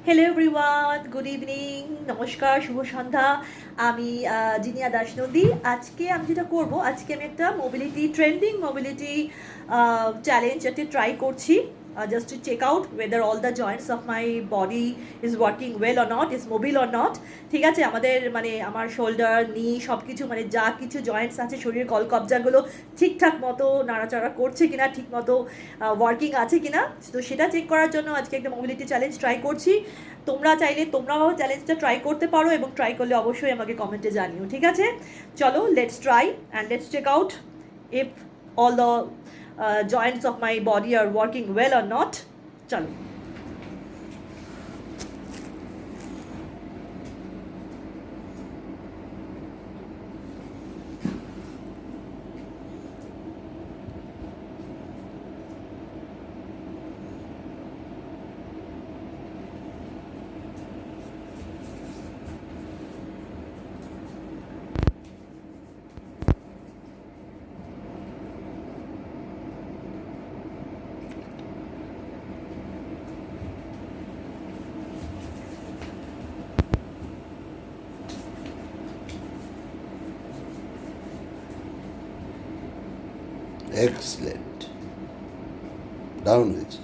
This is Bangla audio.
হ্যালো এভরিওয়ান, গুড ইভিনিং, নমস্কার, শুভ সন্ধ্যা। আমি জিনিয়া দাস নন্দী। আজকে আমি যেটা করব, আজকে আমি একটা ট্রেন্ডিং মোবিলিটি চ্যালেঞ্জ একটা ট্রাই করছি, just to check out whether all the joints of my body is working well or not, is mobile or not. ঠিক আছে, আমাদের মানে আমার শোল্ডার, নি, সব কিছু মানে যা কিছু জয়েন্টস আছে শরীরের কলকবজাগুলো ঠিকঠাক মতো নাড়াচাড়া করছে কিনা, ঠিক মতো ওয়ার্কিং আছে কিনা। তো সেটা চেক করার জন্য আজকে একটা মোবিলিটি চ্যালেঞ্জ ট্রাই করছি। তোমরা চাইলে তোমরাও চ্যালেঞ্জটা ট্রাই করতে পারো, এবং ট্রাই করলে অবশ্যই আমাকে কমেন্টে জানিও। ঠিক আছে, চলো let's try and let's check out if all the joints of my body are working well or not. চলো। এক্সেলেন্ট, দারুণ হয়েছে।